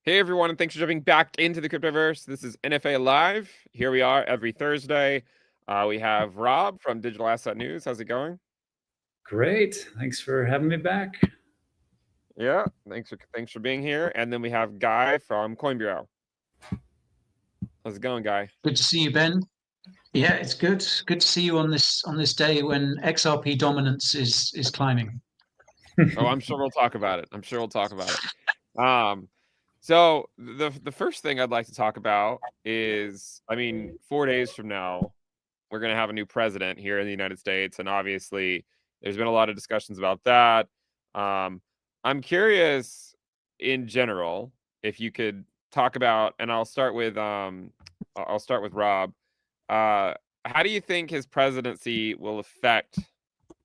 Hey everyone, and thanks for jumping back into the Cryptoverse. This is NFA Live. Here we are every Thursday. We have Rob from Digital Asset News. How's it going? Great. Thanks for having me back. Yeah, thanks for being here. And then we have Guy from Coin Bureau. How's it going, Guy? Good to see you, Ben. Yeah, it's good. Good to see you on this day when XRP dominance is climbing. Oh, I'm sure we'll talk about it. Um, so the first thing I'd like to talk about is, 4 days from now, we're going to have a new president here in the United States, and obviously there's been a lot of discussions about that. I'm curious in general if you could talk about, and I'll start with Rob. How do you think his presidency will affect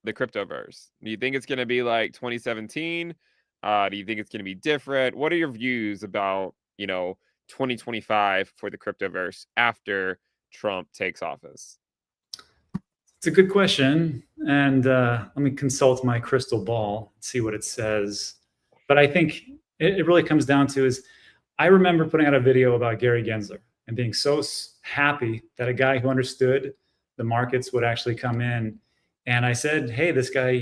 the cryptoverse? Do you think it's going to be like 2017? Do you think it's going to be different? What are your views about 2025 for the cryptoverse after Trump takes office? It's a good question, and let me consult my crystal ball, see what it says. But I think it really comes down to is I remember putting out a video about Gary Gensler and being so happy that a guy who understood the markets would actually come in. And I said, hey, this guy,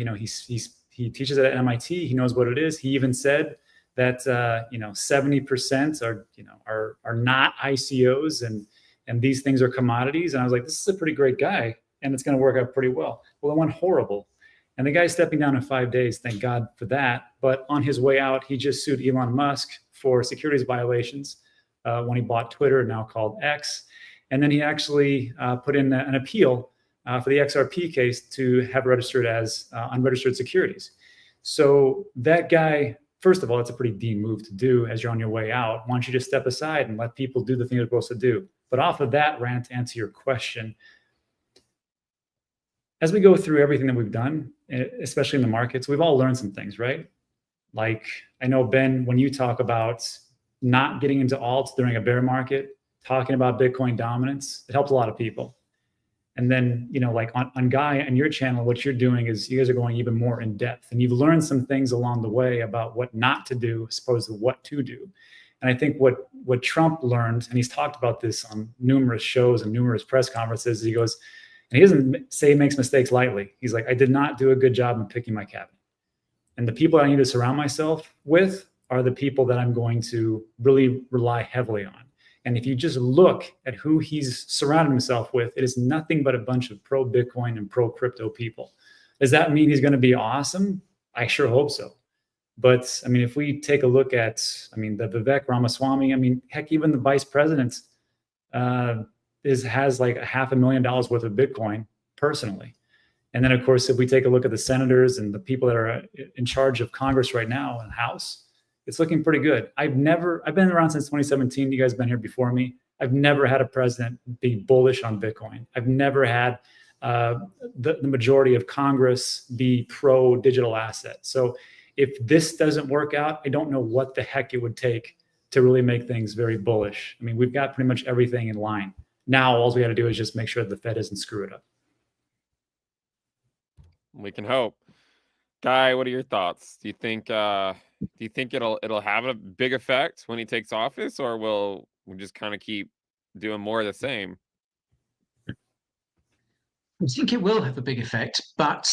he teaches at MIT. He knows what it is. He even said that 70% are not ICOs and these things are commodities. And I was like, this is a pretty great guy, and it's going to work out pretty well. Well, it went horrible. And the guy's stepping down in 5 days. Thank God for that. But on his way out, he just sued Elon Musk for securities violations when he bought Twitter, now called X. And then he actually put in an appeal for the XRP case to have registered as unregistered securities. So that guy, first of all, it's a pretty D move to do as you're on your way out. Why don't you just step aside and let people do the thing they're supposed to do? But off of that rant, to answer your question, as we go through everything that we've done, especially in the markets, we've all learned some things, right? Like, I know, Ben, when you talk about not getting into alts during a bear market, talking about Bitcoin dominance, it helps a lot of people. And then, like on Guy and your channel, what you're doing is you guys are going even more in depth, and you've learned some things along the way about what not to do as opposed to what to do. And I think what Trump learned, and he's talked about this on numerous shows and numerous press conferences, he goes, and he doesn't say he makes mistakes lightly. He's like, I did not do a good job in picking my cabinet. And the people I need to surround myself with are the people that I'm going to really rely heavily on. And if you just look at who he's surrounded himself with, it is nothing but a bunch of pro-Bitcoin and pro-crypto people. Does that mean he's going to be awesome? I sure hope so. But I mean, if we take a look at, the Vivek Ramaswamy, heck, even the vice president has like $500,000 worth of Bitcoin personally. And then, of course, if we take a look at the senators and the people that are in charge of Congress right now in the House, it's looking pretty good. I've been around since 2017. You guys have been here before me. I've never had a president be bullish on Bitcoin. I've never had the majority of Congress be pro digital asset. So if this doesn't work out, I don't know what the heck it would take to really make things very bullish. I mean, we've got pretty much everything in line. Now, all we got to do is just make sure the Fed doesn't screw it up. We can hope. Guy, what are your thoughts? Do you think it'll have a big effect when he takes office, or will we just kind of keep doing more of the same? I think it will have a big effect, but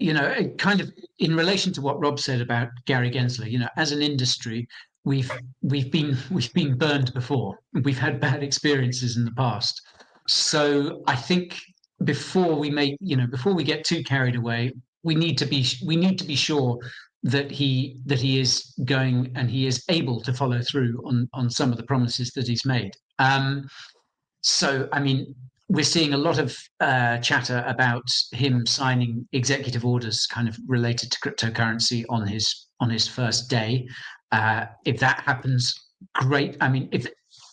it kind of in relation to what Rob said about Gary Gensler, as an industry, we've been burned before. We've had bad experiences in the past. So I think before we get too carried away, we need to be sure that he is going and he is able to follow through on some of the promises that he's made. So I mean, we're seeing a lot of chatter about him signing executive orders kind of related to cryptocurrency on his first day. If that happens, great. I mean, if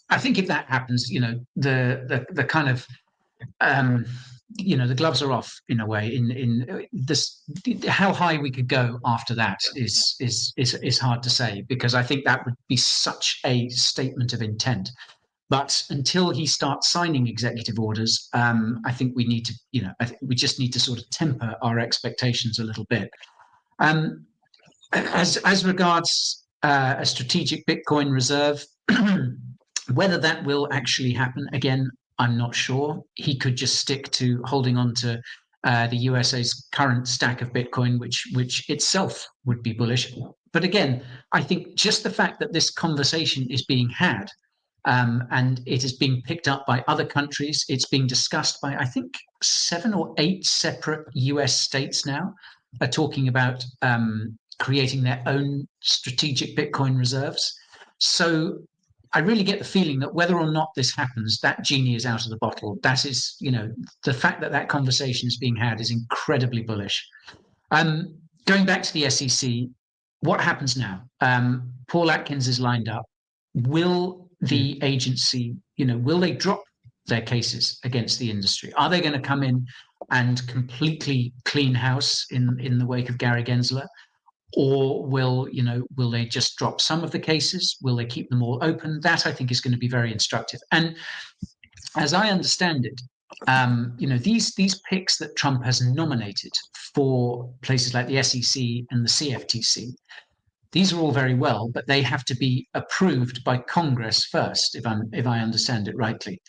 that happens, the kind of the gloves are off in a way. In this, how high we could go after that is hard to say, because I think that would be such a statement of intent. But until he starts signing executive orders, I think we need to, I think we just need to sort of temper our expectations a little bit. As regards a strategic Bitcoin reserve. Whether that will actually happen, again, I'm not sure. He could just stick to holding on to the USA's current stack of Bitcoin, which itself would be bullish. But again, I think just the fact that this conversation is being had, and it is being picked up by other countries, it's being discussed by, I think, 7 or 8 separate US states now are talking about creating their own strategic Bitcoin reserves. So I really get the feeling that whether or not this happens, that genie is out of the bottle. That is, the fact that that conversation is being had is incredibly bullish. Going back to the SEC, what happens now? Paul Atkins is lined up. Will the agency, will they drop their cases against the industry? Are they going to come in and completely clean house in the wake of Gary Gensler? Or will they just drop some of the cases? Will they keep them all open? That, I think, is going to be very instructive. And as I understand it, these picks that Trump has nominated for places like the SEC and the CFTC, these are all very well, but they have to be approved by Congress first, if I understand it rightly.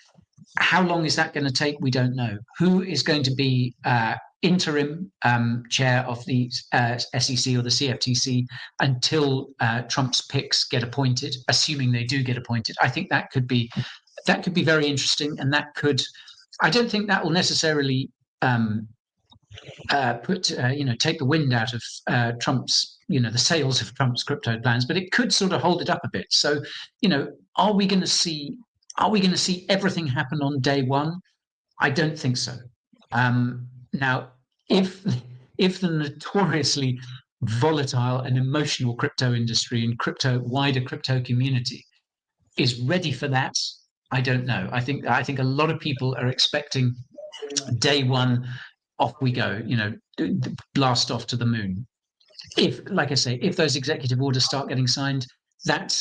How long is that going to take? We don't know. Who is going to be interim chair of the SEC or the CFTC until Trump's picks get appointed, assuming they do get appointed? I think that could be very interesting, and I don't think that will necessarily take the wind out of Trump's, the sails of Trump's crypto plans, but it could sort of hold it up a bit. So, are we going to see everything happen on day one? I don't think so. Now, if the notoriously volatile and emotional crypto industry and wider crypto community is ready for that, I don't know. I think a lot of people are expecting day one, off we go, blast off to the moon. Like I say, if those executive orders start getting signed, that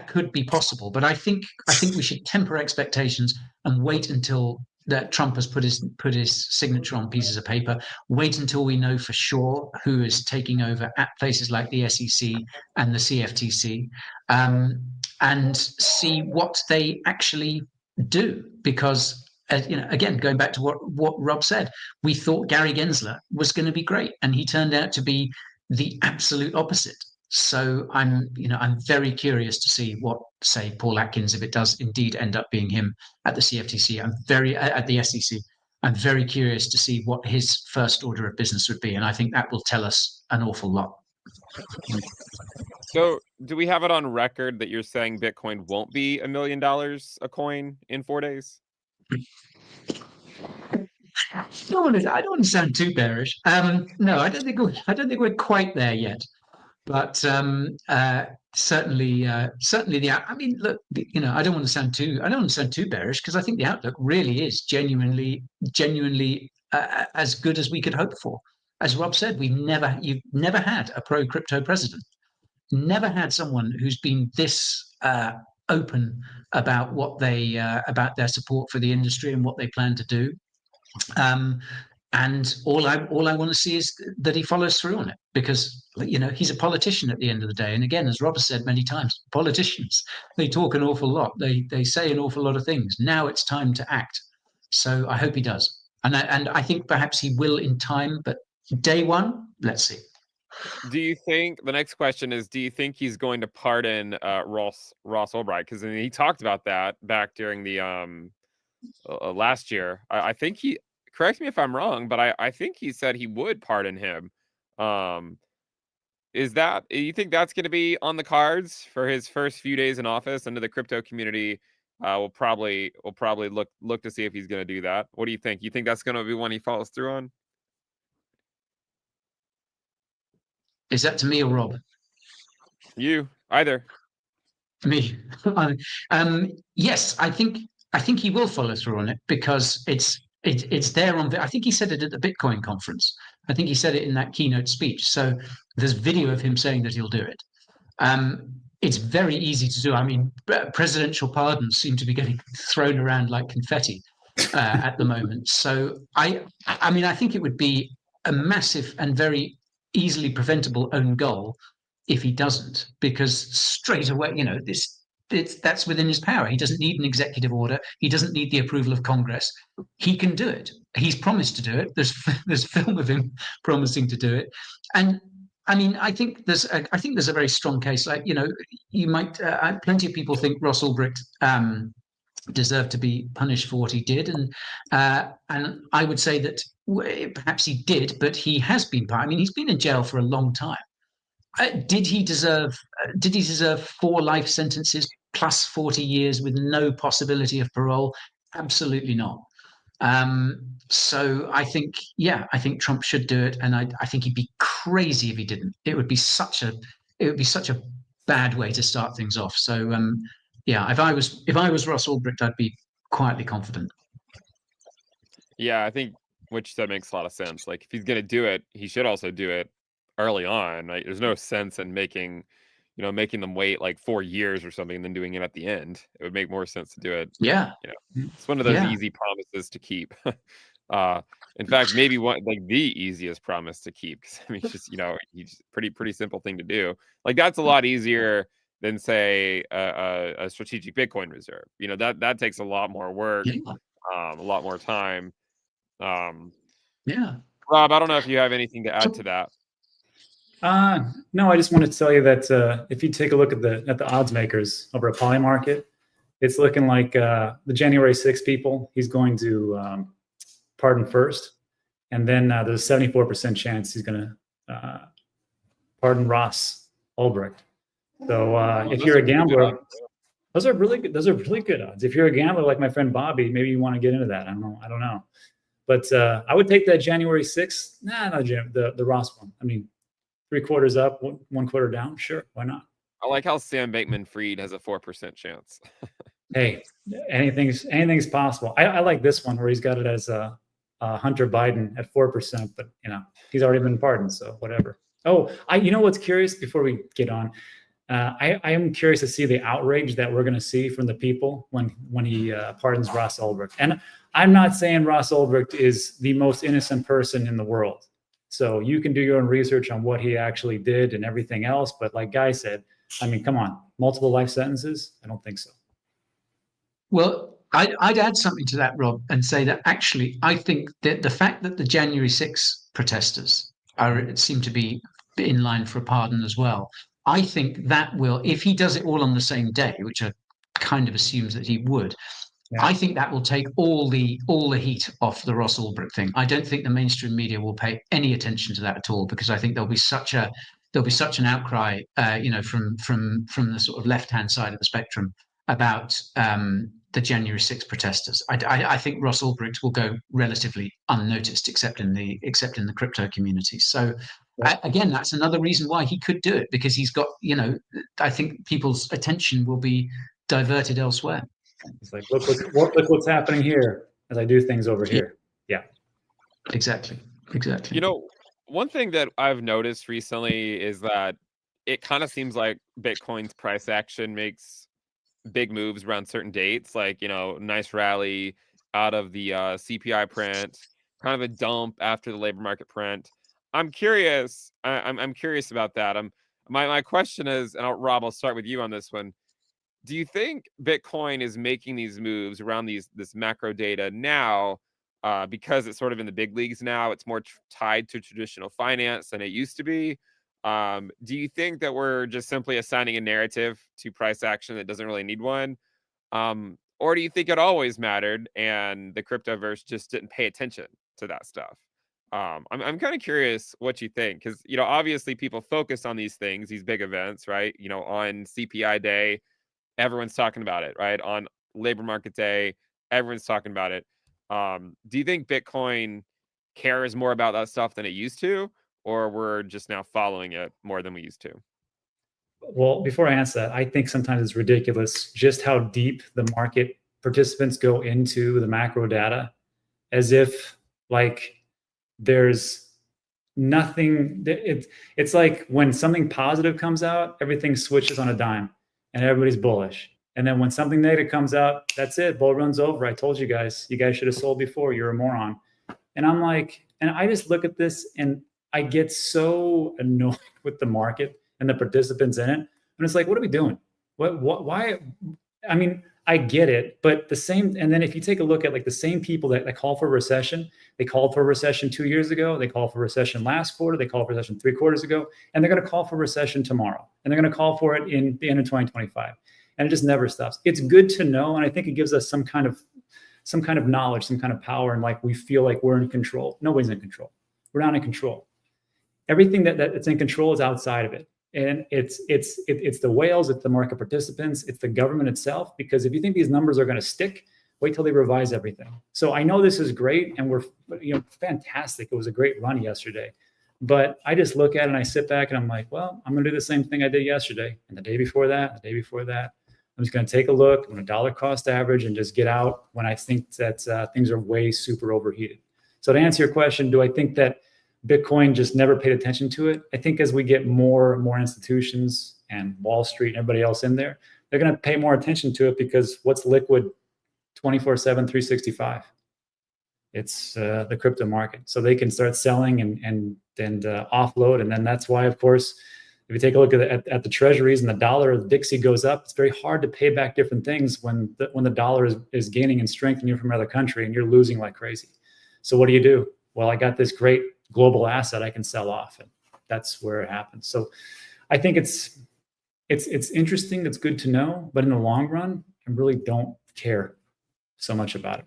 could be possible. But I think we should temper expectations and wait until that Trump has put his signature on pieces of paper. Wait until we know for sure who is taking over at places like the SEC and the CFTC, and see what they actually do. Because again, going back to what Rob said, we thought Gary Gensler was going to be great, and he turned out to be the absolute opposite. So I'm very curious to see what, say, Paul Atkins, if it does indeed end up being him at the CFTC, at the SEC. I'm very curious to see what his first order of business would be, and I think that will tell us an awful lot. So, do we have it on record that you're saying Bitcoin won't be $1 million a coin in 4 days? I don't want to sound too bearish. No, I don't think we're quite there yet. But certainly, I mean, look, I don't want to sound too bearish, because I think the outlook really is genuinely as good as we could hope for. As Rob said, you've never had a pro crypto president, never had someone who's been this open about about their support for the industry and what they plan to do. And all I want to see is that he follows through on it, because he's a politician at the end of the day. And again, as Rob has said many times, politicians, they talk an awful lot. They say an awful lot of things. Now it's time to act. So I hope he does, and I think perhaps he will in time. But day one, let's see. Do you think, the next question is, do you think he's going to pardon Ross Ulbricht? Because he talked about that back during the last year. I think he. Correct me if I'm wrong, but I think he said he would pardon him. You think that's going to be on the cards for his first few days in office? And the crypto community will probably look to see if he's going to do that. What do you think? You think that's going to be one he follows through on? Is that to me or Rob? You, either. Me. Yes, I think he will follow through on it, because it's there on. I think he said it at the Bitcoin conference. I think he said it in that keynote speech. So there's video of him saying that he'll do it. It's very easy to do. I mean, presidential pardons seem to be getting thrown around like confetti at the moment. So I mean, I think it would be a massive and very easily preventable own goal if he doesn't, because straight away, you know, that's within his power. He doesn't need an executive order. He doesn't need the approval of Congress. He can do it. He's promised to do it. There's film of him promising to do it, and I mean, I think there's a very strong case. Like, you know, you might plenty of people think Ross Ulbricht deserved to be punished for what he did, and I would say that perhaps he did, but he has been. I mean, he's been in jail for a long time. Did he deserve 4 life sentences plus 40 years with no possibility of parole? Absolutely not. So I think Trump should do it, and I think he'd be crazy if he didn't. It would be such a bad way to start things off. So yeah, if I was Ross Ulbricht, I'd be quietly confident. Yeah, I think what you said makes a lot of sense. Like, if he's gonna do it, he should also do it early on. Right? There's no sense in making them wait like 4 years or something and then doing it at the end. It would make more sense to do it. Yeah, It's one of those easy promises to keep. In fact, maybe the easiest promise to keep, because I mean, it's just he's pretty simple thing to do. Like, that's a lot easier than, say, a strategic Bitcoin reserve. That takes a lot more work, a lot more time. Yeah, Rob, I don't know if you have anything to add to that. No, I just wanted to tell you that if you take a look at the odds makers over at Polymarket, it's looking like the January 6th people, he's going to pardon first, and then there's a 74% chance he's going to pardon Ross Ulbricht. So if you're a gambler, those are really good. Those are really good odds. If you're a gambler like my friend Bobby, maybe you want to get into that. I don't know. But I would take that January 6th. Not the Ross one. I mean, 3 quarters up, 1 quarter down. Sure, why not? I like how Sam Bankman-Fried has a 4% chance. Hey, anything's possible. I like this one where he's got it as Hunter Biden at 4%, but he's already been pardoned, so whatever. Oh, what's curious before we get on? I am curious to see the outrage that we're going to see from the people when he pardons Ross Ulbricht. And I'm not saying Ross Ulbricht is the most innocent person in the world. So you can do your own research on what he actually did and everything else. But like Guy said, I mean, come on, multiple life sentences? I don't think so. Well, I'd add something to that, Rob, and say that actually, I think that the fact that the January 6 protesters seem to be in line for a pardon as well, I think that will, if he does it all on the same day, which I kind of assumes that he would, I think that will take all the heat off the Ross Ulbricht thing. I don't think the mainstream media will pay any attention to that at all, because I think there'll be such an outcry, from the sort of left-hand side of the spectrum about the January 6 protesters. I think Ross Ulbricht will go relatively unnoticed, except in the crypto community. So again, that's another reason why he could do it, because he's got, I think people's attention will be diverted elsewhere. It's like, look what's happening here as I do things over here. Yeah, exactly. One thing that I've noticed recently is that it kind of seems like Bitcoin's price action makes big moves around certain dates, like nice rally out of the CPI print, kind of a dump after the labor market print. I'm curious. I'm curious about that. My question is, and Rob, I'll start with you on this one. Do you think Bitcoin is making these moves around this macro data now because it's sort of in the big leagues now? It's more tied to traditional finance than it used to be. Do you think that we're just simply assigning a narrative to price action that doesn't really need one? Or do you think it always mattered and the Cryptoverse just didn't pay attention to that stuff? I'm kind of curious what you think, because obviously people focus on these things, these big events, right? On CPI day, everyone's talking about it, right? On labor market day, everyone's talking about it. Do you think Bitcoin cares more about that stuff than it used to, or we're just now following it more than we used to? Well, before I answer that, I think sometimes it's ridiculous just how deep the market participants go into the macro data, as if like there's nothing. It's like when something positive comes out, everything switches on a dime and everybody's bullish. And then when something negative comes out, that's it. Bull runs over. I told you guys should have sold before. You're a moron. And I'm like, and I just look at this and I get so annoyed with the market and the participants in it. And it's like, what are we doing? Why? I mean, I get it, but the same. And then if you take a look at like the same people that call for recession, they called for recession 2 years ago. They called for recession last quarter. They called for recession 3 quarters ago, and they're going to call for recession tomorrow. And they're going to call for it in the end of 2025. And it just never stops. It's good to know, and I think it gives us some kind of knowledge, some kind of power, and like we feel like we're in control. Nobody's in control. We're not in control. Everything that's in control is outside of it. And it's the whales, it's the market participants, it's the government itself. Because if you think these numbers are going to stick, wait till they revise everything. So I know this is great, and we're fantastic. It was a great run yesterday, but I just look at it and I sit back and I'm like, well, I'm going to do the same thing I did yesterday and the day before that, the day before that. I'm just going to take a look. I'm going to dollar cost average and just get out when I think that things are way super overheated. So to answer your question, do I think that Bitcoin just never paid attention to it? I think as we get more and more institutions and Wall Street and everybody else in there, they're going to pay more attention to it, because what's liquid 24/7, 365? It's the crypto market. So they can start selling and offload. And then that's why, of course, if you take a look at the treasuries and the dollar, the Dixie goes up, it's very hard to pay back different things when the dollar is gaining in strength and you're from another country and you're losing like crazy. So what do? Well, I got this great global asset I can sell off, and that's where it happens. So I think it's interesting. It's good to know, but in the long run, I really don't care so much about it.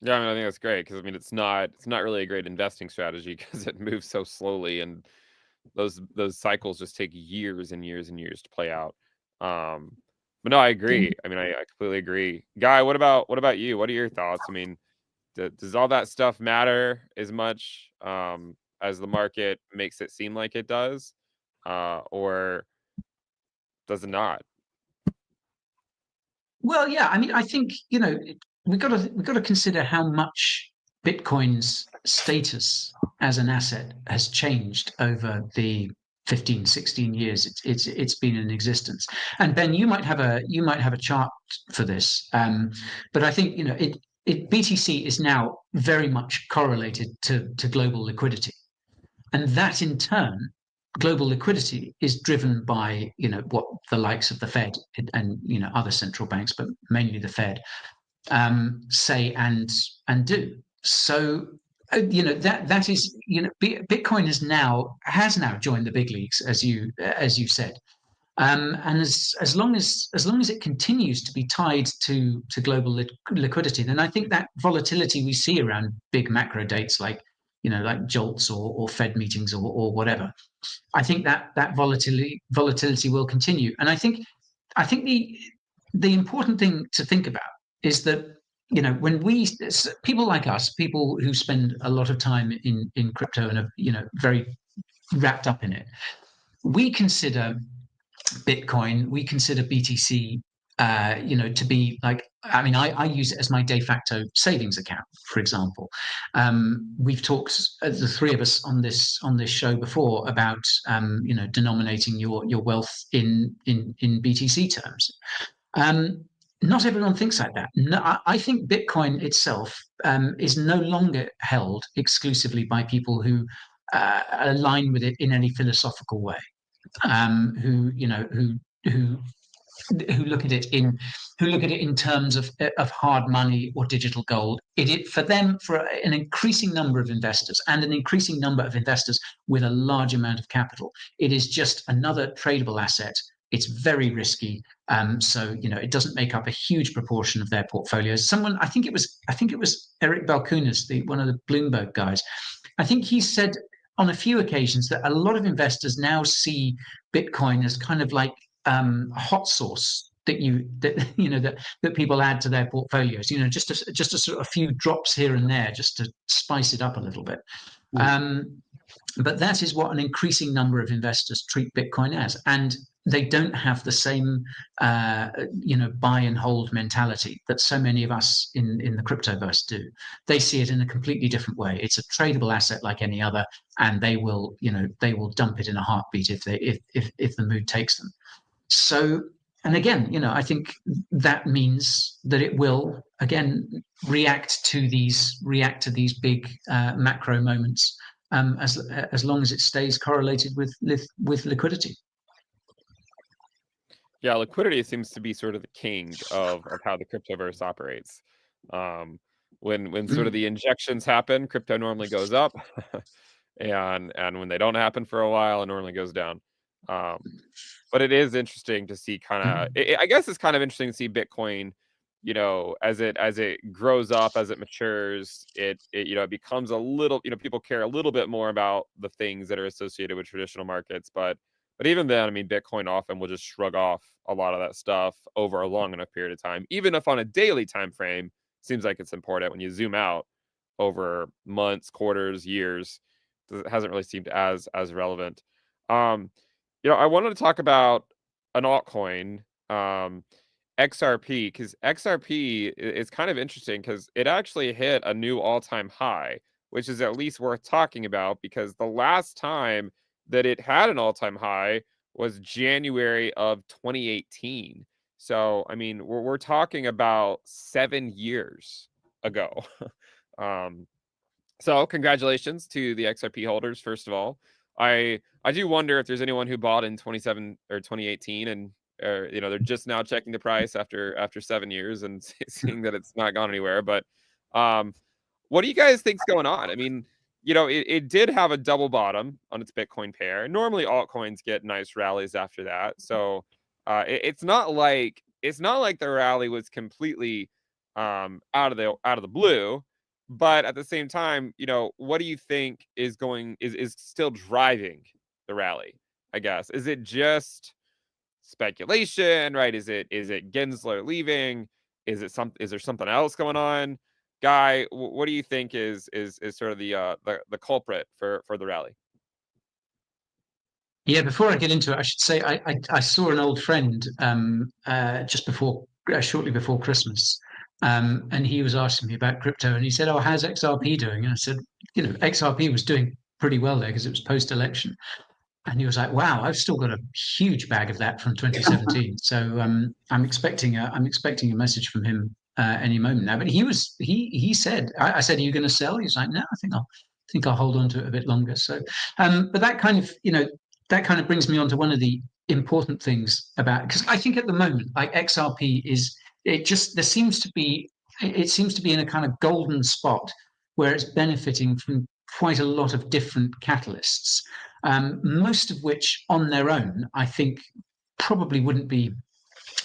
Yeah, I mean, I think that's great, because I mean, it's not really a great investing strategy because it moves so slowly, and those cycles just take years and years and years to play out. But no, I agree. I mean, I completely agree. Guy, what about you? What are your thoughts? I mean, does all that stuff matter as much as the market makes it seem like it does, or does it not? Well, yeah. I mean, I think we've got to consider how much Bitcoin's status as an asset has changed over the 15, 16 years it's been in existence. And Ben, you might have a chart for this, but I think BTC is now very much correlated to global liquidity, and that in turn, global liquidity is driven by what the likes of the Fed and other central banks, but mainly the Fed, say and do. So that is Bitcoin has now joined the big leagues, as you said, and as long as it continues to be tied to global liquidity, then I think that volatility we see around big macro dates like jolts or Fed meetings or whatever, I think that volatility will continue. And I think the important thing to think about is that when people like us, people who spend a lot of time in crypto and are very wrapped up in it, we consider Bitcoin, we consider BTC, to be like, I mean, I use it as my de facto savings account, for example. We've talked, the three of us on this show before, about denominating your wealth in BTC terms. Not everyone thinks like that. No, I think Bitcoin itself is no longer held exclusively by people who align with it in any philosophical way. Who look at it in terms of hard money or digital gold. For an increasing number of investors, and an increasing number of investors with a large amount of capital, it is just another tradable asset. It's very risky, so it doesn't make up a huge proportion of their portfolios. I think it was Eric Balchunas, one of the Bloomberg guys. I think he said on a few occasions that a lot of investors now see Bitcoin as kind of like a hot sauce that people add to their portfolios. Just a sort of a few drops here and there, just to spice it up a little bit. But that is what an increasing number of investors treat Bitcoin as, and they don't have the same buy and hold mentality that so many of us in the Cryptoverse do. They see it in a completely different way. It's a tradable asset like any other, and they will dump it in a heartbeat if the mood takes them. So, and again, I think that means that it will again react to these big macro moments as long as it stays correlated with liquidity. Yeah, liquidity seems to be sort of the king of how the cryptoverse operates. When sort of the injections happen, crypto normally goes up, and when they don't happen for a while, it normally goes down. But it is interesting to see kind of. I guess it's kind of interesting to see Bitcoin, as it grows up, as it matures, it it becomes a little, people care a little bit more about the things that are associated with traditional markets, but even then, I mean, Bitcoin often will just shrug off a lot of that stuff over a long enough period of time, even if on a daily time frame seems like it's important. When you zoom out over months, quarters, years, it hasn't really seemed as relevant. Um, I wanted to talk about an altcoin, XRP, because XRP is kind of interesting because it actually hit a new all-time high, which is at least worth talking about because the last time that it had an all-time high was January of 2018. So, I mean, we're talking about 7 years ago. um, so congratulations to the XRP holders, first of all. I do wonder if there's anyone who bought in 27 or 2018 and they're just now checking the price after 7 years and seeing that it's not gone anywhere. But what do you guys think's going on? I mean, it did have a double bottom on its Bitcoin pair. Normally altcoins get nice rallies after that. So it's not like the rally was completely out of the blue. But at the same time, what do you think is still driving the rally? I guess, is it just speculation, right? Is it Gensler leaving? Is there something else going on? Guy, what do you think is sort of the culprit for the rally? Yeah, before I get into it, I should say I saw an old friend shortly before Christmas, and he was asking me about crypto, and he said, "Oh, how's XRP doing?" And I said, XRP was doing pretty well there because it was post-election. And he was like, "Wow, I've still got a huge bag of that from 2017." So I'm expecting a message from him any moment now. But he said, I said, "Are you going to sell?" He's like, "No, I think I'll hold on to it a bit longer." So, but that kind of brings me on to one of the important things about, because I think at the moment, like XRP it seems to be in a kind of golden spot where it's benefiting from quite a lot of different catalysts, most of which on their own, I think, probably wouldn't be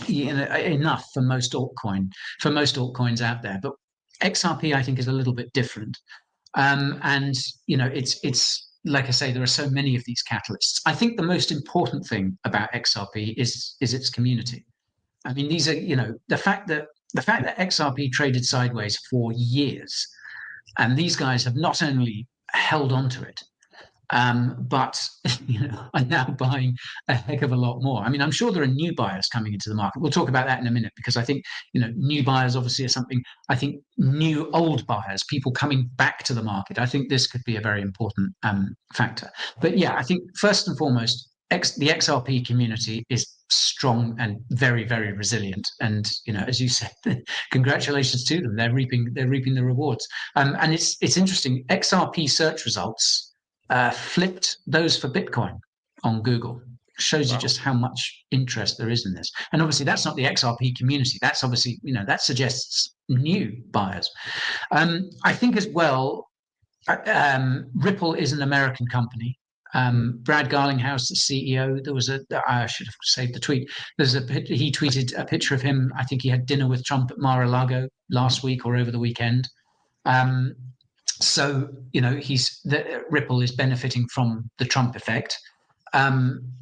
enough for most altcoins out there. But XRP, I think, is a little bit different. And it's like I say, there are so many of these catalysts. I think the most important thing about XRP is its community. I mean, these are the fact that XRP traded sideways for years, and these guys have not only held on to it, but are now buying a heck of a lot more. I mean, I'm sure there are new buyers coming into the market. We'll talk about that in a minute, because I think new buyers obviously are something. I think new old buyers, people coming back to the market, I think this could be a very important factor. But yeah, I think first and foremost, the XRP community is strong and very, very resilient. And as you said, congratulations to them. They're reaping the rewards. And it's interesting. XRP search results flipped those for Bitcoin on Google. Shows you just how much interest there is in this. And obviously that's not the XRP community. That's obviously, that suggests new buyers. I think as well, Ripple is an American company. Brad Garlinghouse, the CEO, I should have saved the tweet. He tweeted a picture of him. I think he had dinner with Trump at Mar-a-Lago last week or over the weekend. So Ripple is benefiting from the Trump effect.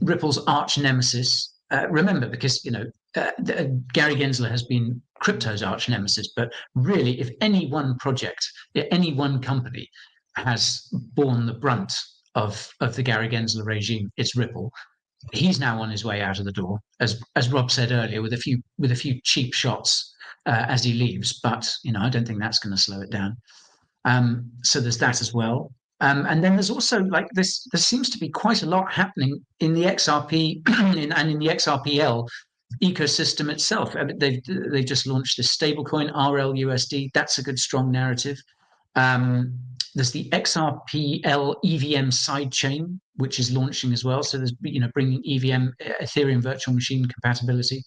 Ripple's arch nemesis. Remember, because Gary Gensler has been crypto's arch nemesis, but really, if any one project, any one company has borne the brunt of the Gary Gensler regime, it's Ripple. He's now on his way out of the door, as Rob said earlier, with a few cheap shots as he leaves. But I don't think that's going to slow it down. So there's that as well. And then there's also there seems to be quite a lot happening in the XRP and in the XRPL ecosystem itself. They've just launched this stablecoin RLUSD. That's a good strong narrative. There's the XRPL EVM sidechain, which is launching as well. So there's, bringing EVM, Ethereum virtual machine compatibility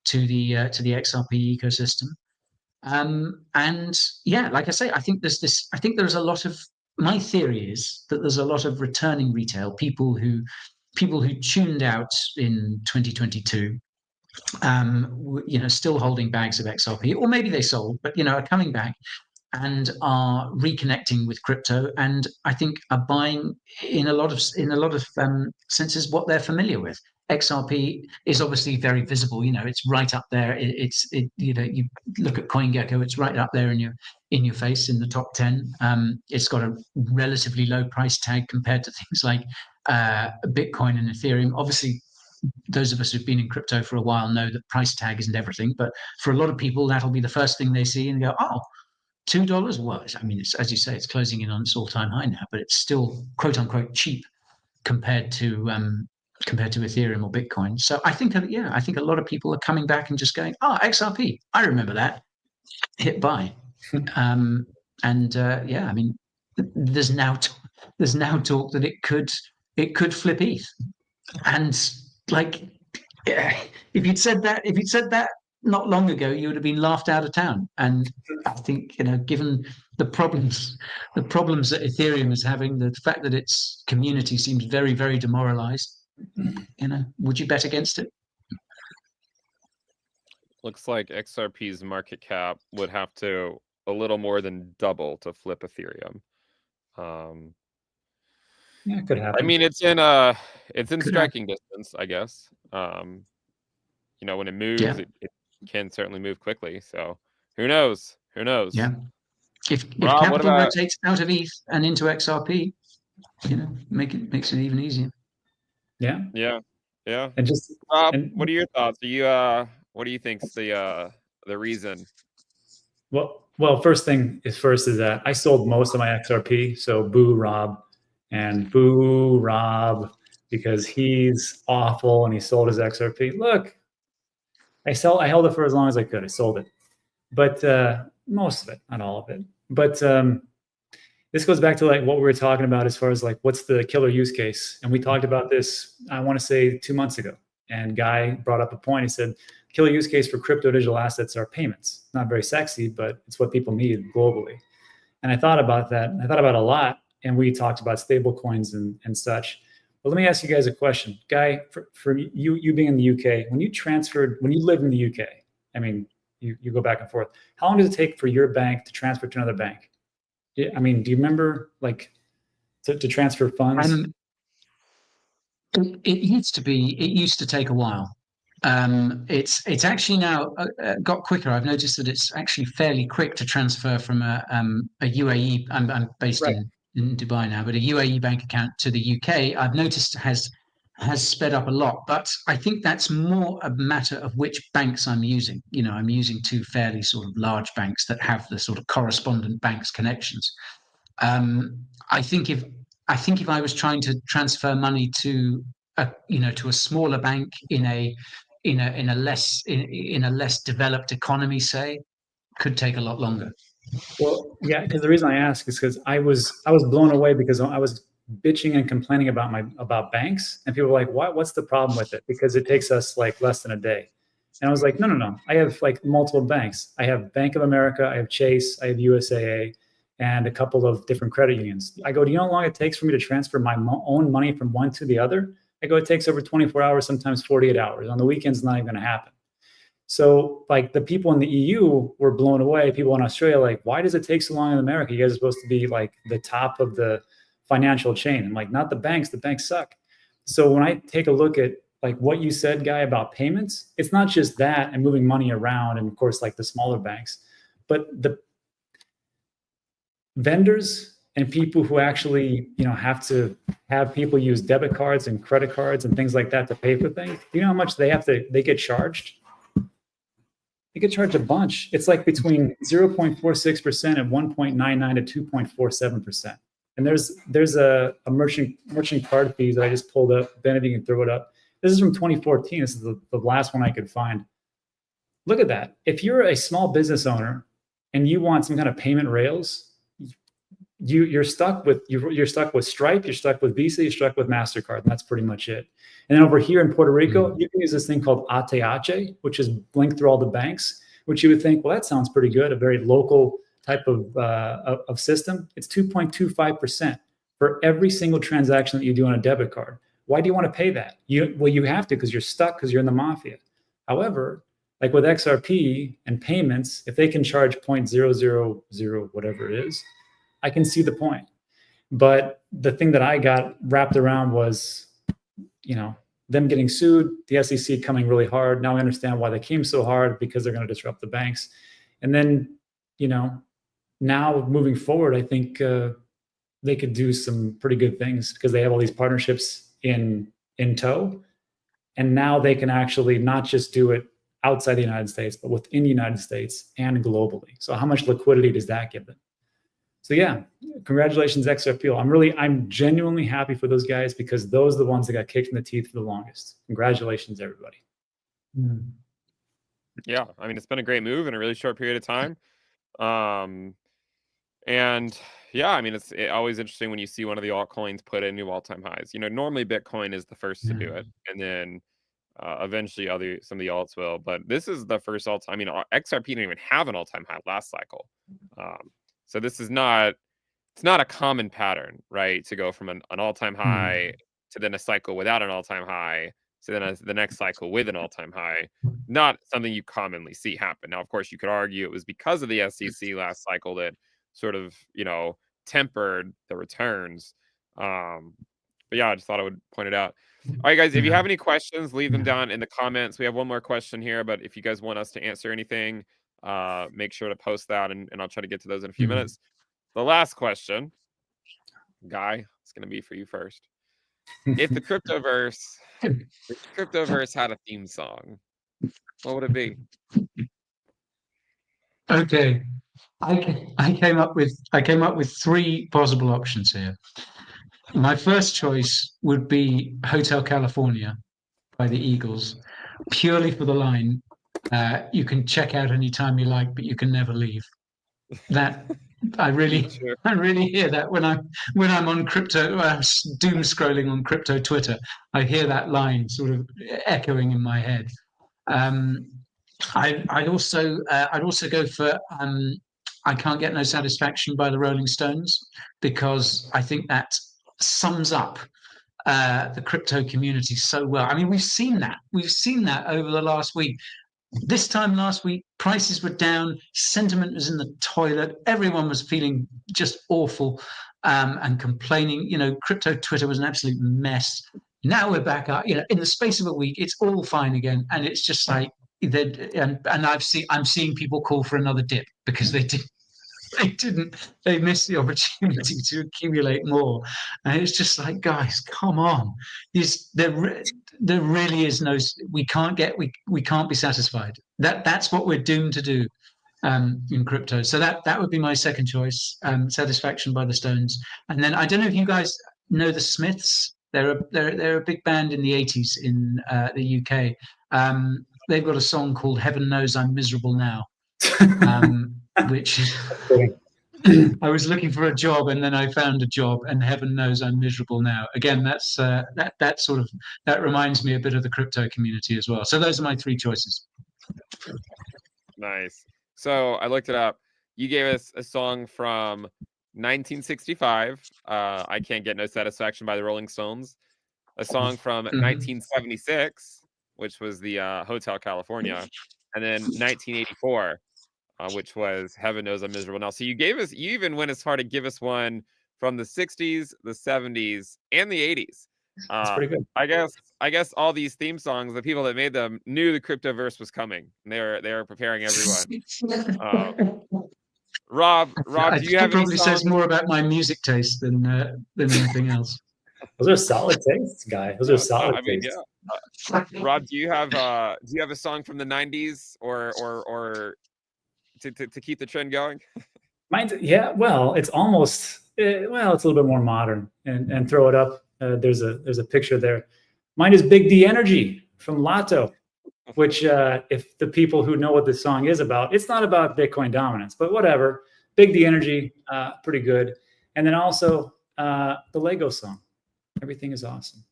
to the XRP ecosystem. And yeah, like I say, I think there's a lot of, my theory is that there's a lot of returning retail people who tuned out in 2022, still holding bags of XRP, or maybe they sold, but are coming back and are reconnecting with crypto, and I think are buying in a lot of senses what they're familiar with. XRP is obviously very visible. It's right up there. You look at CoinGecko, it's right up there in your face in the top 10. It's got a relatively low price tag compared to things like Bitcoin and Ethereum. Obviously, those of us who've been in crypto for a while know that price tag isn't everything, but for a lot of people, that'll be the first thing they see and go, oh, $2. Well, I mean, it's, as you say, it's closing in on its all-time high now, but it's still quote unquote cheap compared to Ethereum or Bitcoin. So I think a lot of people are coming back and just going, oh, XRP, I remember that. Hit buy. I mean, there's now talk that it could flip ETH, and like, if you'd said that not long ago, you would have been laughed out of town. And I think, given the problems that Ethereum is having, the fact that its community seems very, very demoralized, would you bet against it? Looks like XRP's market cap would have to a little more than double to flip Ethereum. Yeah, it could happen. I mean, it's in striking distance, I guess. When it moves, Yeah. it can certainly move quickly. So who knows? Yeah. If Rob, capital rotates out of ETH and into XRP, makes it even easier. Yeah. Yeah. And just Rob, what are your thoughts? What do you think's the reason? Well, first thing is that I sold most of my XRP, so boo Rob, and boo Rob because he's awful and he sold his XRP. Look, I held it for as long as I could. I sold it, but most of it, not all of it. But this goes back to like what we were talking about as far as like what's the killer use case, and we talked about this, I want to say 2 months ago, and Guy brought up a point. He said killer use case for crypto digital assets are payments. Not very sexy, but it's what people need globally. And I thought about that. I thought about it a lot, and we talked about stable coins and such. But let me ask you guys a question. Guy, for you being in the UK, when you lived in the UK, I mean, you go back and forth. How long does it take for your bank to transfer to another bank? I mean, do you remember like to transfer funds? It used to take a while. It's actually now got quicker. I've noticed that it's actually fairly quick to transfer from a UAE. I'm based in Dubai now, but a UAE bank account to the UK, I've noticed has sped up a lot. But I think that's more a matter of which banks I'm using. I'm using two fairly sort of large banks that have the sort of correspondent banks connections. I think if I was trying to transfer money to a smaller bank in a less developed economy, say, could take a lot longer. Well, yeah, because the reason I ask is because I was blown away because I was bitching and complaining about banks, and people were like, what's the problem with it? Because it takes us like less than a day. And I was like, no. I have like multiple banks. I have Bank of America, I have Chase, I have USAA, and a couple of different credit unions. I go, do you know how long it takes for me to transfer my own money from one to the other? I go, it takes over 24 hours, sometimes 48 hours. On the weekends, it's not even going to happen. So like the people in the EU were blown away. People in Australia, like, why does it take so long in America? You guys are supposed to be like the top of the financial chain. I'm like, not the banks suck. So when I take a look at like what you said, Guy, about payments, it's not just that and moving money around, and of course, like the smaller banks, but the vendors and people who actually, have to have people use debit cards and credit cards and things like that to pay for things. Do you know how much they get charged? They get charged a bunch. It's like between 0.46% and 1.99 to 2.47%. And there's a merchant card fees that I just pulled up. Ben, if you can throw it up. This is from 2014. This is the last one I could find. Look at that. If you're a small business owner and you want some kind of payment rails, you're stuck with Stripe, you're stuck with Visa, you're stuck with MasterCard, and that's pretty much it. And then over here in Puerto Rico, you can use this thing called ATH, which is linked through all the banks, which you would think, well, that sounds pretty good, a very local type of system. It's 2.25% for every single transaction that you do on a debit card. Why do you want to pay that? Well, you have to because you're stuck, because you're in the mafia. However, like with XRP and payments, if they can charge 0.000 whatever it is, I can see the point. But the thing that I got wrapped around was, them getting sued, the SEC coming really hard. Now I understand why they came so hard, because they're going to disrupt the banks. And then, now moving forward, I think they could do some pretty good things because they have all these partnerships in tow. And now they can actually not just do it outside the United States, but within the United States and globally. So how much liquidity does that give them? So yeah, congratulations, XRP. I'm genuinely happy for those guys, because those are the ones that got kicked in the teeth for the longest. Congratulations, everybody. Yeah, I mean, it's been a great move in a really short period of time. And yeah, I mean, it's always interesting when you see one of the altcoins put in new all-time highs. Normally Bitcoin is the first to do it, and then eventually some of the alts will. But this is the first all-time. I mean, XRP didn't even have an all-time high last cycle. So this is not a common pattern, right? To go from an all-time high to then a cycle without an all-time high, to then the next cycle with an all-time high. Not something you commonly see happen. Now, of course, you could argue it was because of the SEC last cycle that sort of, tempered the returns. But yeah, I just thought I would point it out. All right, guys, if you have any questions, leave them down in the comments. We have one more question here, but if you guys want us to answer anything, make sure to post that, and I'll try to get to those in a few minutes. The last question, Guy, it's going to be for you first. If the Cryptoverse had a theme song, what would it be? Okay, I came up with three possible options here. My first choice would be Hotel California by the Eagles, purely for the line, you can check out anytime you like, but you can never leave. That I really hear that when I'm on crypto, doom scrolling on crypto Twitter. I hear that line sort of echoing in my head. I'd also go for I Can't Get No Satisfaction by the Rolling Stones, because I think that sums up the crypto community so well. I mean, we've seen that over the last week. This time last week, prices were down, sentiment was in the toilet, everyone was feeling just awful and complaining. Crypto Twitter was an absolute mess. Now we're back up. In the space of a week, it's all fine again, and it's just like I'm seeing people call for another dip because they missed the opportunity to accumulate more. And it's just like, guys, come on. There really is we can't be satisfied. That's what we're doomed to do in crypto. So that would be my second choice, Satisfaction by the Stones. And then I don't know if you guys know the Smiths. They're a big band in the 80s in the UK. They've got a song called Heaven Knows I'm Miserable Now. Which I was looking for a job, and then I found a job, and heaven knows I'm miserable now. Again, that's that reminds me a bit of the crypto community as well. So those are my three choices. Nice. So I looked it up. You gave us a song from 1965, I Can't Get No Satisfaction by the Rolling Stones. A song from 1976, which was the Hotel California, and then 1984. Which was Heaven Knows I'm Miserable Now. So you even went as far to give us one from the 60s, the 70s, and the 80s. That's pretty good. I guess all these theme songs, the people that made them knew the Cryptoverse was coming. And they were preparing everyone. Rob, do you have probably any songs? Says more about my music taste than anything else. Those are solid tastes, Guy. Those are solid tastes. Yeah. Rob, do you have a song from the 90s or to keep the trend going? Mine's, yeah, well, it's almost it's a little bit more modern, and throw it up. There's a picture there. Mine is Big D Energy from Lotto, which if the people who know what this song is about, it's not about Bitcoin dominance, but whatever. Big D Energy, pretty good. And then also the Lego song, Everything is Awesome.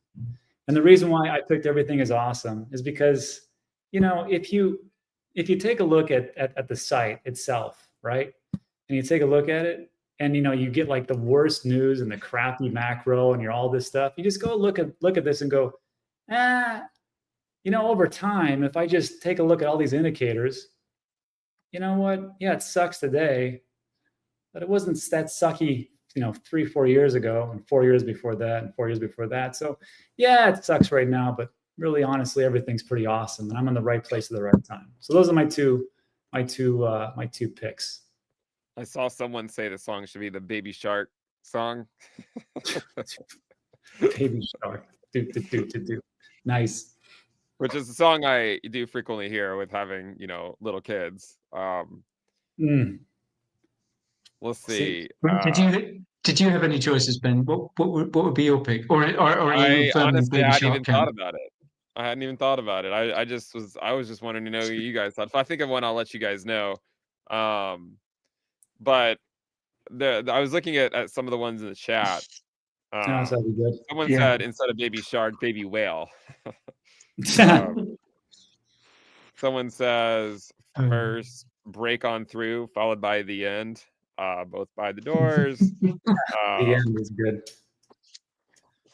And the reason why I picked Everything is Awesome is because, you know, if you take a look at the site itself, right? And you take a look at it, and you know, you get like the worst news and the crappy macro and all this stuff. You just go look at this and go, you know, over time, if I just take a look at all these indicators, you know what? Yeah, it sucks today, but it wasn't that sucky, you know, 3-4 years ago, and 4 years before that, and 4 years before that. So yeah, it sucks right now, but really, honestly, everything's pretty awesome, and I'm in the right place at the right time. So those are my two picks. I saw someone say the song should be the Baby Shark song. Baby Shark. Do. Nice. Which is a song I do frequently hear with having, you know, little kids. Let's see. Did you have any choices, Ben? What would be your pick? Or are you honestly Baby hadn't Shark even camp? thought about it. I hadn't even thought about it. I was just wanting to know what you guys thought. If I think of one, I'll let you guys know. But I was looking at some of the ones in the chat. That'd be good. Someone said instead of Baby Shark, Baby Whale. Someone says first break on through, followed by the end. Both by the doors. The end is good.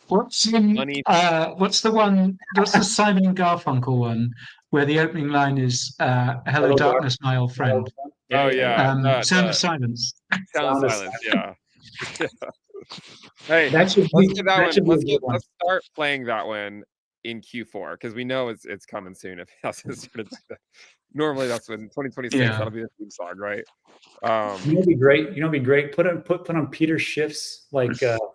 What's the one? What's the Simon and Garfunkel one where the opening line is "Hello, darkness, my old friend"? Oh yeah, Sound of Silence. Sound of Silence. Yeah. Hey, let's start playing that one in Q4 because we know it's coming soon. If normally that's when 2026 that'll be the theme song, right? You know, be great. Put on Peter Schiff's like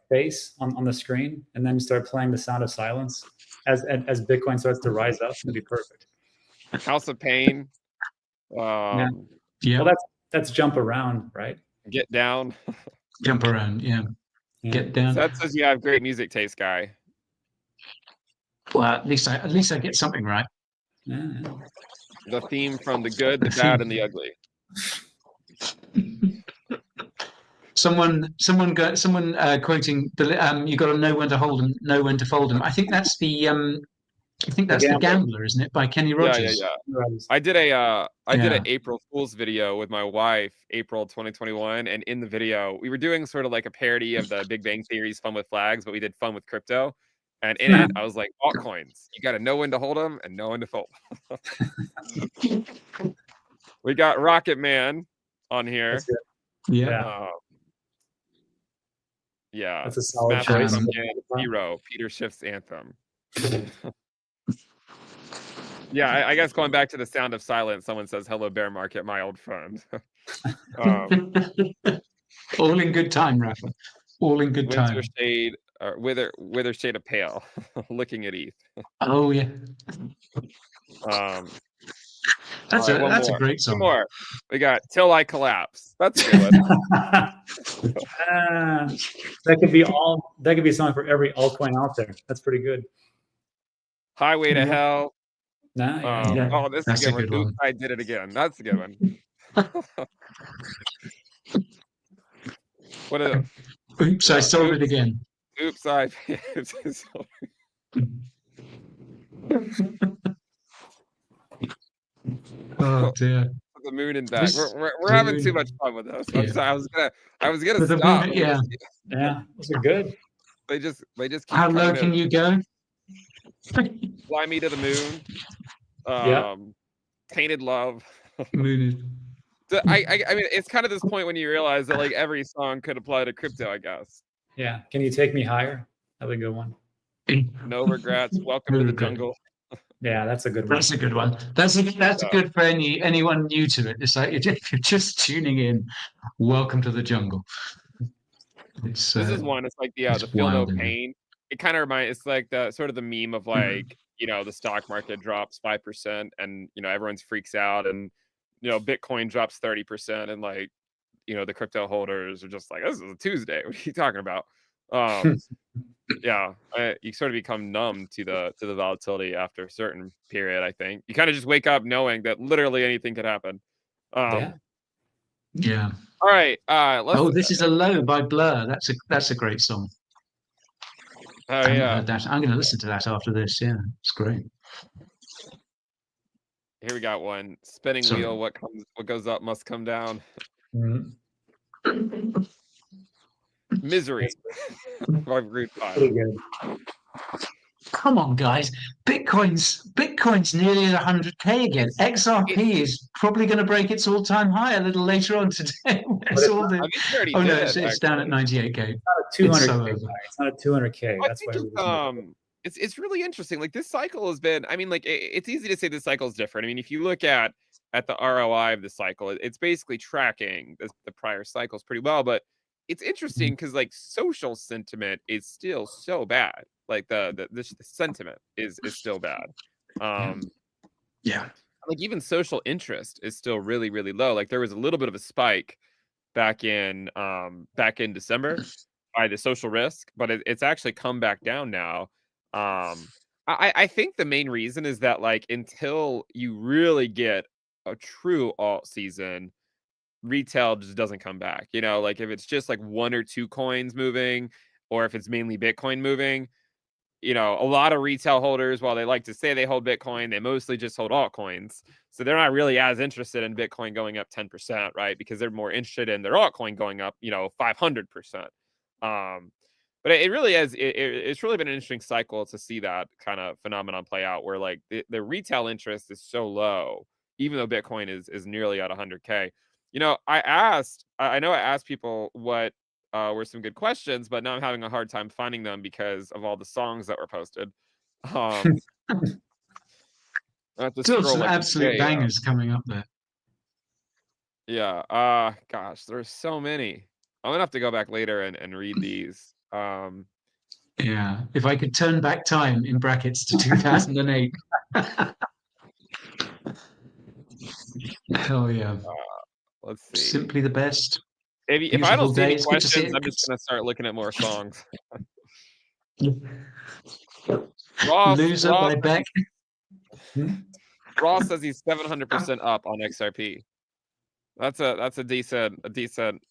face on the screen, and then start playing the Sound of Silence as Bitcoin starts to rise up. It'd be perfect. House of Pain. Well, that's Jump Around, right? Get Down. Jump Around, yeah. Get Down. So that says you have great music taste, guy. Well, at least I get something right. Yeah. The theme from the good, the bad, and the ugly. Someone quoting the you got to know when to hold them, know when to fold them. I think that's the Gambler, isn't it, by Kenny Rogers? Yeah. I did an April Fool's video with my wife, April 2021, and in the video we were doing sort of like a parody of the Big Bang Theory's Fun with Flags, but we did fun with crypto. And in it, I was like, altcoins, you got to know when to hold them and know when to fold. We got Rocket Man on here. Yeah. Yeah. That's a solid choice. Hero, Peter Schiff's Anthem. Yeah, I guess going back to the Sound of Silence, someone says, "Hello, bear market, my old friend." All in good time, Rafa. All in good time. Winter shade, or wither shade of pale, looking at ETH. Oh yeah. That's a great song. 2 more. We got Till I Collapse. That's a good one. That could be a song for every altcoin out there. That's pretty good. Highway to Hell. Oh, this is a good one. Oops, I did it again. That's a good one. What is it? Oops, I sold it again. Oops, I Oh dear. The moon and back. We're having too much fun with this. I'm sorry, I was gonna stop. Yeah, those are good. They just keep How low can you go? Fly Me to the Moon. Tainted Love. Moon. I mean, it's kind of this point when you realize that like every song could apply to crypto, I guess. Yeah. Can You Take Me Higher? That's a good one. No Regrets. Welcome to the Jungle. Yeah, that's a good one. That's a good one. That's good for anyone new to it. It's like if you're just tuning in, welcome to the jungle. This is one. It's like the Feel No Pain. It kind of reminds. It's like the sort of the meme of like the stock market drops 5% and everyone freaks out and Bitcoin drops 30% and like the crypto holders are just like, this is a Tuesday. What are you talking about? You sort of become numb to the volatility after a certain period. I think you kind of just wake up knowing that literally anything could happen. Yeah. All right. Oh, This Is a Low by Blur. That's a great song. Oh I haven't yeah. heard that. I'm going to listen to that after this. Yeah, it's great. Here we got one. Spinning Sorry. wheel. What goes up must come down. Misery. Pretty good. Come on, guys. Bitcoin's nearly at 100K again. XRP is probably going to break its all-time high a little later on today. But all the, I think it already oh no, did. it's down at 98K. It's not a 200K. It's so over. It's not a 200K. I That's think why it's really interesting. Like this cycle has been. I mean, like it's easy to say this cycle is different. I mean, if you look at the ROI of the cycle, it's basically tracking the prior cycles pretty well. But it's interesting because like social sentiment is still so bad. Like the sentiment is still bad. Yeah. Like even social interest is still really really low. Like there was a little bit of a spike back in December by the social risk, but it's actually come back down now. I think the main reason is that like until you really get a true alt season, retail just doesn't come back. You know, like if it's just like one or two coins moving, or if it's mainly Bitcoin moving, you know, a lot of retail holders, while they like to say they hold Bitcoin, they mostly just hold altcoins. So they're not really as interested in Bitcoin going up 10%, right? Because they're more interested in their altcoin going up, 500%. But it really is, it's really been an interesting cycle to see that kind of phenomenon play out where like the retail interest is so low, even though Bitcoin is nearly at 100K. I know I asked people what were some good questions, but now I'm having a hard time finding them because of all the songs that were posted. I have to Still scroll some like absolute bangers coming up there. Yeah. Gosh, there's so many. I'm gonna have to go back later and read these. Yeah. If I could turn back time in brackets to 2008. Hell yeah. Let's see. Simply the best. If I don't see any It's good to see questions, it. I'm just gonna start looking at more songs. Loser by Beck. Ross says he's 700% up on XRP. That's a decent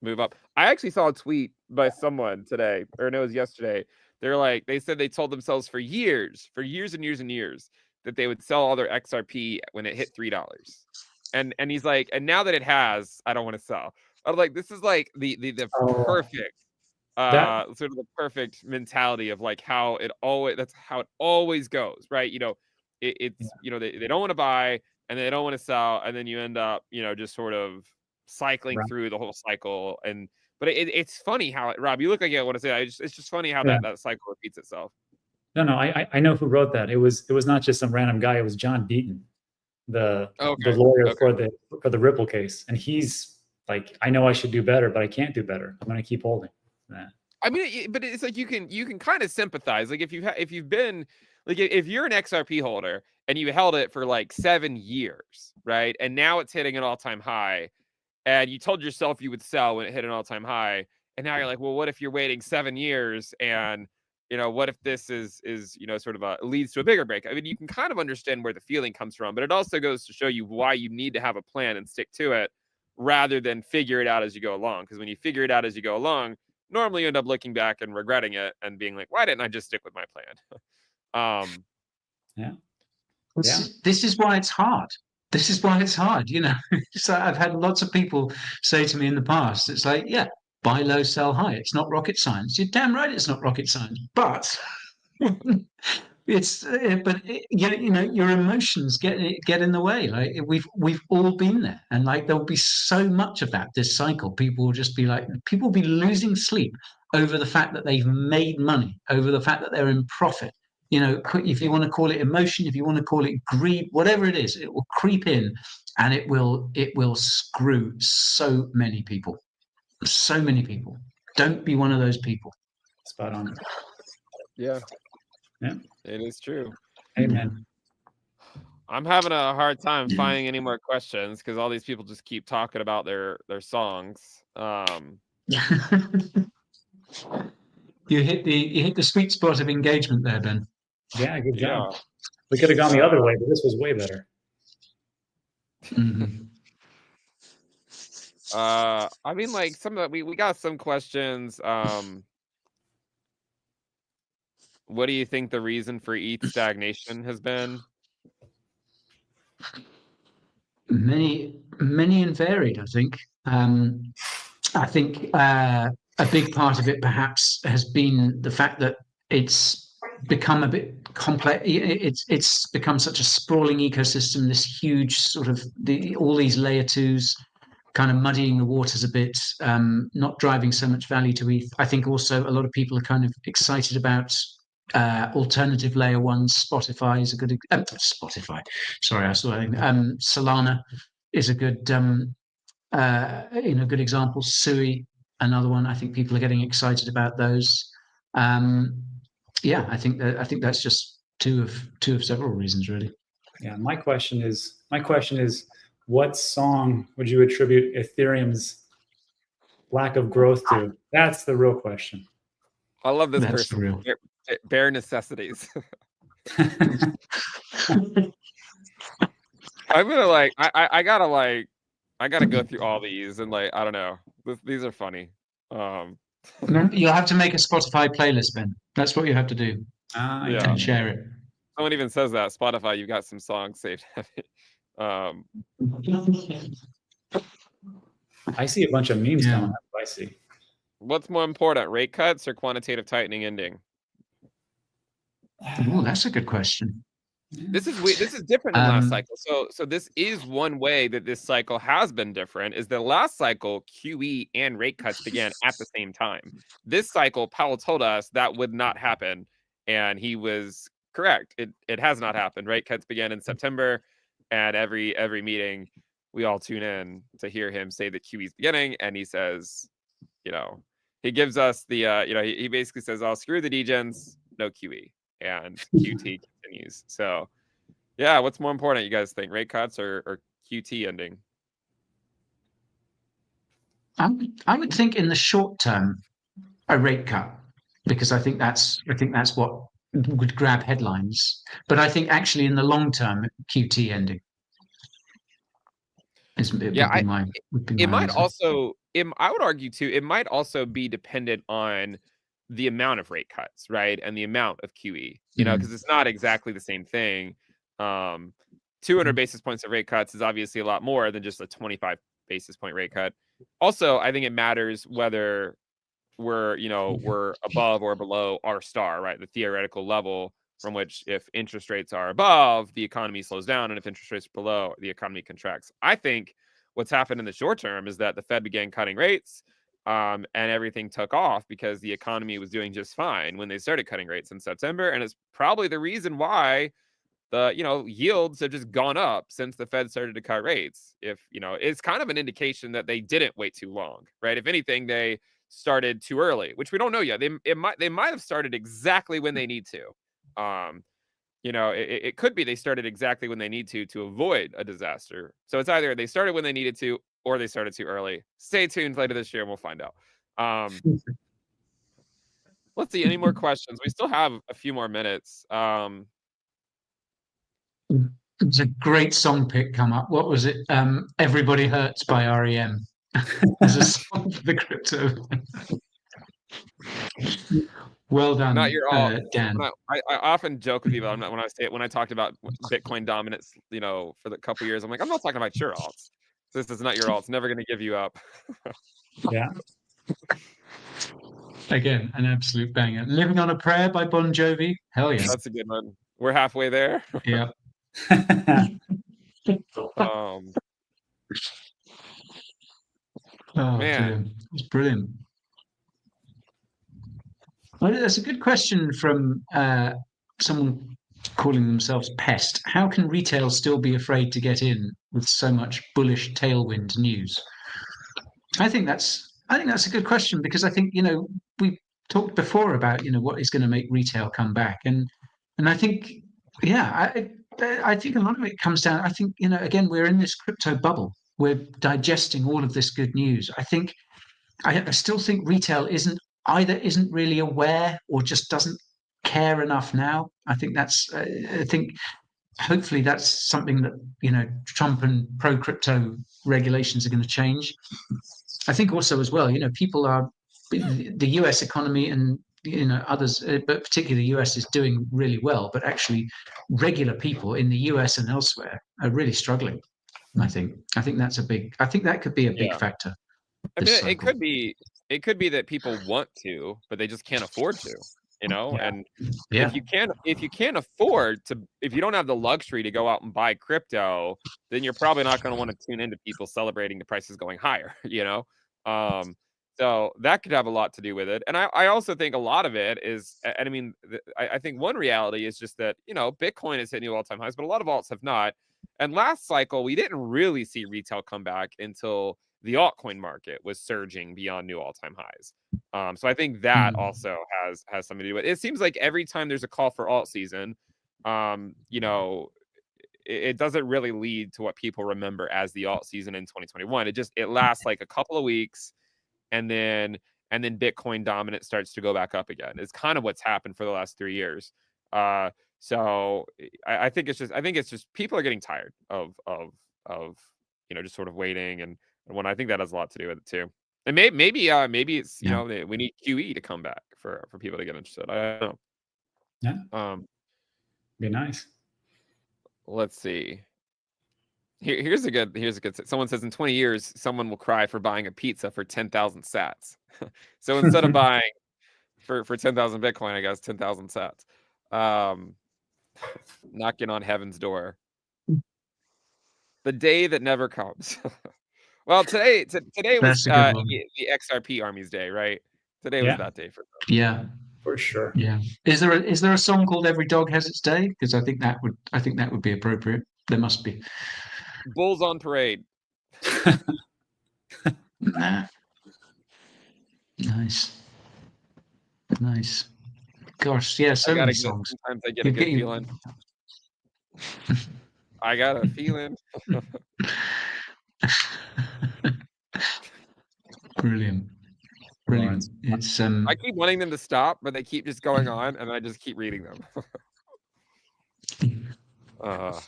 move up. I actually saw a tweet by someone today, or no, it was yesterday. They said they told themselves for years and years and years that they would sell all their XRP when it hit $3. And he's like, and now that it has, I don't want to sell. I'm like, this is like the perfect sort of the perfect mentality of like that's how it always goes, right? It's they don't want to buy and they don't want to sell, and then you end up just sort of cycling through the whole cycle. But it's funny how Rob, you look like you want to say it's just funny how that cycle repeats itself. No, I know who wrote that. It was not just some random guy. It was John Deaton, the lawyer for the Ripple case, and he's like, I know I should do better, but I can't do better. I'm going to keep holding that. I mean, but it's like you can kind of sympathize. Like if you've been like if you're an XRP holder and you held it for like 7 years, right, and now it's hitting an all-time high, and you told yourself you would sell when it hit an all-time high, and now you're like, well, what if you're waiting 7 years and what if this is sort of leads to a bigger break? I mean, you can kind of understand where the feeling comes from, but it also goes to show you why you need to have a plan and stick to it rather than figure it out as you go along. Because when you figure it out as you go along, normally you end up looking back and regretting it and being like, why didn't I just stick with my plan? This is why it's hard. This is why it's hard. So I've had lots of people say to me in the past, it's like, yeah, buy low, sell high. It's not rocket science. You're damn right it's not rocket science. But your emotions get in the way. Like we've all been there, and like there'll be so much of that this cycle. People will just be like, people will be losing sleep over the fact that they've made money, over the fact that they're in profit. If you want to call it emotion, if you want to call it greed, whatever it is, it will creep in, and it will screw so many people. So many people. Don't be one of those people. Spot on. Yeah. Yeah. It is true. Amen. I'm having a hard time finding any more questions because all these people just keep talking about their songs. You hit the sweet spot of engagement there, Ben. Yeah, good job. We could have gone the other way, but this was way better. Mm-hmm. I mean, like some of we got some questions. What do you think the reason for ETH stagnation has been? Many and varied, I think. I think a big part of it perhaps has been the fact that it's become a bit complex. It's become such a sprawling ecosystem. This huge sort of all these layer twos, kind of muddying the waters a bit, not driving so much value to ETH. I think also a lot of people are kind of excited about alternative layer ones. Spotify is a good Spotify. Sorry, I saw Solana is a good good example. Sui, another one. I think people are getting excited about those. Yeah, I think that's just two of several reasons, really. Yeah, my question is, what song would you attribute Ethereum's lack of growth to? That's the real question. I love this That's person. real. Bare necessities. I'm gonna like I gotta go through all these and like I don't know. These are funny. You'll have to make a Spotify playlist, Ben. That's what you have to do. Yeah. And share it. Someone even says that Spotify, you've got some songs saved. I see a bunch of memes coming up. I see. What's more important, rate cuts or quantitative tightening ending? Oh, that's a good question. This is different than last cycle. So this is one way that this cycle has been different. Is the last cycle QE and rate cuts began at the same time. This cycle, Powell told us that would not happen, and he was correct. It has not happened. Rate cuts began in September, and every meeting we all tune in to hear him say that QE is beginning, and he says, he gives us the he basically says, "I'll screw the degens, no QE." And QT continues. So, yeah, what's more important, you guys think? Rate cuts or QT ending? I would think in the short term, a rate cut, because I think that's what would grab headlines. But I think actually in the long term, QT ending. I would argue too, it might also be dependent on the amount of rate cuts, right? And the amount of QE, because it's not exactly the same thing. 200 basis points of rate cuts is obviously a lot more than just a 25 basis point rate cut. Also, I think it matters whether we're above or below R star, right? The theoretical level from which, if interest rates are above, the economy slows down, and if interest rates are below, the economy contracts. I think what's happened in the short term is that the Fed began cutting rates, and everything took off because the economy was doing just fine when they started cutting rates in September, and it's probably the reason why the yields have just gone up since the Fed started to cut rates. It's kind of an indication that they didn't wait too long, right? If anything, they started too early, which we don't know yet. They might have started exactly when they need to. It could be they started exactly when they need to avoid a disaster. So it's either they started when they needed to or they started too early. Stay tuned later this year and we'll find out. Let's see, any more questions? We still have a few more minutes. It's a great song pick come up. What was it? Everybody Hurts by REM. As a song for the crypto. Well done, not your alt, Dan. I often joke with people when I talked about Bitcoin dominance, for the couple years, I'm like, I'm not talking about your alts. This is not your alt. It's never going to give you up. Yeah. Again, an absolute banger. Living on a Prayer by Bon Jovi. Hell yeah. That's a good one. We're halfway there. Yeah. Man, it's brilliant. Well, that's a good question from someone calling themselves Pest. How can retail still be afraid to get in with so much bullish tailwind news? I think that's a good question, because I think we talked before about what is going to make retail come back, and I think I think a lot of it comes down. I think again, we're in this crypto bubble. We're digesting all of this good news. I still think retail isn't really aware or just doesn't care enough now. I think hopefully that's something that, you know, Trump and pro crypto regulations are going to change. I think also as well, you know, people are, the US economy and, you know, others, but particularly the US is doing really well, but actually regular people in the US and elsewhere are really struggling. I think that's a big, I think that could be a big Yeah. factor. I mean, this it cycle. could be that people want to, but they just can't afford to, you know? Yeah. And Yeah. if you can't afford to, if you don't have the luxury to go out and buy crypto, then you're probably not going to want to tune into people celebrating the prices going higher, you know? So that could have a lot to do with it. And I also think a lot of it is, and I mean, I think one reality is just that, you know, Bitcoin has hit new all-time highs, but a lot of alts have not. And last cycle, we didn't really see retail come back until the altcoin market was surging beyond new all-time highs. So I think that also has something to do with it. It seems like every time there's a call for alt season, you know, it doesn't really lead to what people remember as the alt season in 2021. It lasts like a couple of weeks, and then Bitcoin dominance starts to go back up again. It's kind of what's happened for the last 3 years. So I think it's just people are getting tired of you know, just sort of waiting, and when I think that has a lot to do with it too. And maybe it's, you know, we need QE to come back for people to get interested. I don't know. Yeah. Be nice. Let's see. Here's a good. Someone says in 20 years, someone will cry for buying a pizza for 10,000 sats. So instead of buying for 10,000 Bitcoin, I guess 10,000 sats. Knocking on heaven's door. The day that never comes. Well, today was the XRP Army's day, right? Today was that day for them. Yeah, for sure. Yeah. Is there a song called "Every Dog Has Its Day"? Because I think that would be appropriate. There must be. Bulls on parade. Nah. Nice. Gosh, yeah, so many songs. Sometimes I get a good feeling. I got a feeling. Brilliant. It's I keep wanting them to stop, but they keep just going on, and I just keep reading them. All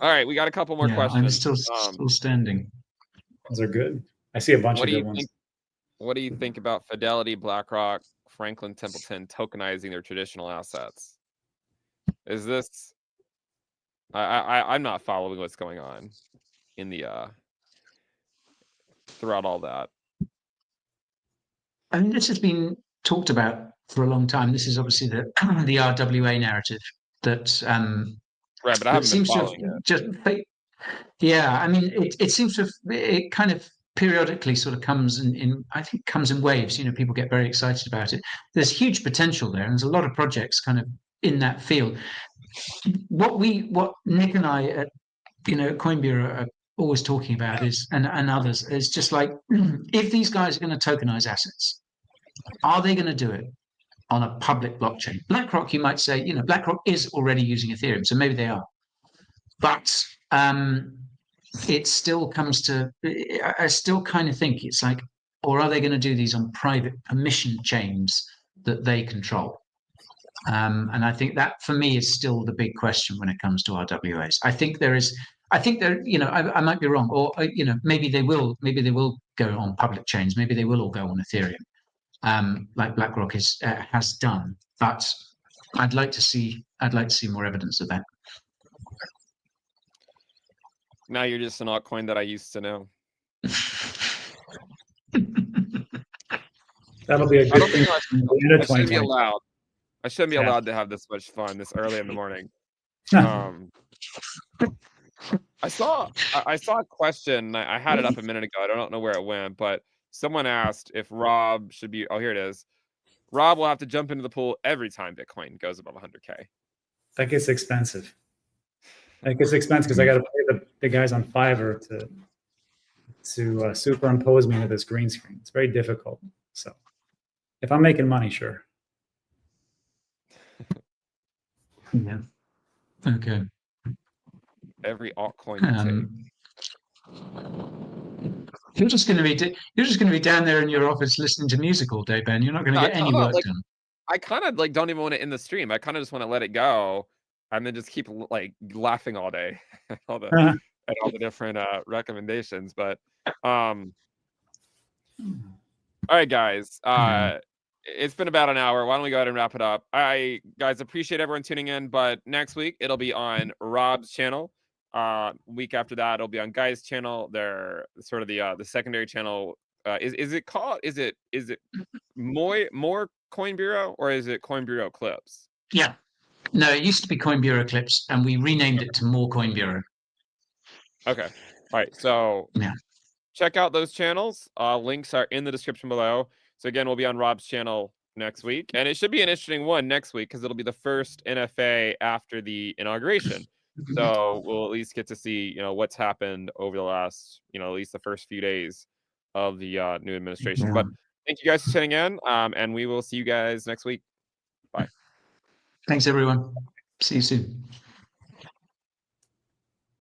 right, we got a couple more questions. I'm still standing. Those are good. I see a bunch of good ones. What do you think about Fidelity, BlackRock, Franklin Templeton tokenizing their traditional assets? Is this? I'm not following what's going on in the throughout all that. I mean, this has been talked about for a long time. This is obviously the RWA narrative that right, but I haven't been following it. Yeah, I mean, it seems to have, it kind of periodically sort of comes in I think comes in waves. You know, people get very excited about it. There's huge potential there, and there's a lot of projects kind of in that field. What Nick and I at Coin Bureau are always talking about is, and others, is just like, if these guys are going to tokenize assets, are they going to do it on a public blockchain? BlackRock, you might say, BlackRock is already using Ethereum, so maybe they are. But it still comes to, I still kind of think it's like, or are they going to do these on private permission chains that they control? And I think that, for me, is still the big question when it comes to RWAs. I think there, I might be wrong, or maybe they will go on public chains. Maybe they will all go on Ethereum, like BlackRock has done. But I'd like to see more evidence of that. Now you're just an altcoin that I used to know. That'll be a good thing. I shouldn't be allowed. I shouldn't be allowed to have this much fun this early in the morning. I saw a question. I had it up a minute ago. I don't know where it went, but someone asked if Rob should be. Oh, here it is. Rob will have to jump into the pool every time Bitcoin goes above 100K. That gets expensive. Because I got to pay the guys on Fiverr to superimpose me into this green screen. It's very difficult. So if I'm making money, sure. Yeah. Okay. Every altcoin. You're just going to be down there in your office listening to music all day, Ben. You're not going to get any work done. I kind of don't even want to end the stream. I kind of just want to let it go. and then just keep like laughing all day at all the different recommendations. But all right, guys. It's been about an hour. Why don't we go ahead and wrap it up? I guys appreciate everyone tuning in, but next week it'll be on Rob's channel. Week after that it'll be on Guy's channel. They're sort of the secondary channel. Is it called? Is it more Coin Bureau, or is it Coin Bureau Clips? Yeah. No, it used to be Coin Bureau Clips, and we renamed it to More Coin Bureau. Okay. All right. So Yeah. check out those channels. Links are in the description below. So again, we'll be on Rob's channel next week, and it should be an interesting one next week because it'll be the first NFA after the inauguration. So we'll at least get to see, what's happened over the last, at least the first few days of the new administration. Yeah. But thank you guys for tuning in, and we will see you guys next week. Bye. Thanks, everyone. See you soon.